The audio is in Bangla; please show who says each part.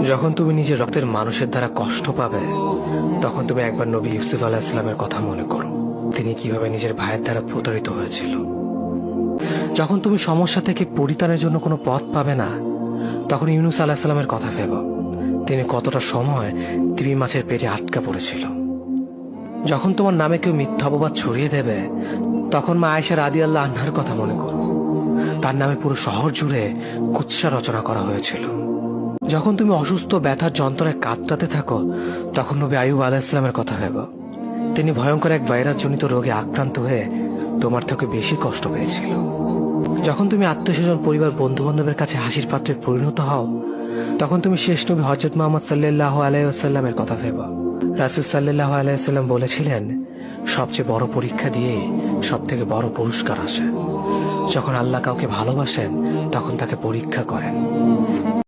Speaker 1: যখন তুমি নিজের রক্তের মানুষের দ্বারা কষ্ট পাবে, তখন তুমি একবার নবী ইউসুফ আলাইহিস সালামের কথা মনে করো। তিনি কিভাবে নিজের ভাইয়ের দ্বারা প্রতারিত হয়েছিল। যখন তুমি সমস্যা থেকে পরিত্রাণের জন্য কোনো পথ পাবে না, তখন ইউনুস আলাইহিস সালামের কথা ভেবো। তিনি কতটা সময় তিমি মাছের পেটে আটকা পড়েছিল। যখন তোমার নামে কেউ মিথ্যা অপবাদ ছড়িয়ে দেবে, তখন মা আয়েশা রাদিয়াল্লাহু আনহার কথা মনে করো। তার নামে পুরো শহর জুড়ে কুৎসা রচনা করা হয়েছিল। যখন তুমি অসুস্থ ব্যথার যন্ত্রণায় কাতরাতে থাকো, তখন নবী আইয়ুব আলাইহিস সালামের কথা ভেবো। তিনি ভয়ঙ্কর এক ভাইরাস জনিত রোগে আক্রান্ত হয়ে তোমার থেকে বেশি কষ্ট পেয়েছিল। যখন তুমি আত্মীয়স্বজন, পরিবার, বন্ধু বান্ধবের কাছে হাসির পাত্রে পরিণত হও, তখন তুমি শেষ নবী হযরত মুহাম্মদ সাল্লাল্লাহু আলাইহি ওয়াসাল্লামের কথা ভেবো। রাসূল সাল্লাল্লাহু আলাইহি ওয়াসাল্লাম বলেছিলেন, সবচেয়ে বড় পরীক্ষা দিয়ে সব থেকে বড় পুরস্কার আসে। যখন আল্লাহ কাউকে ভালোবাসেন, তখন তাকে পরীক্ষা করেন।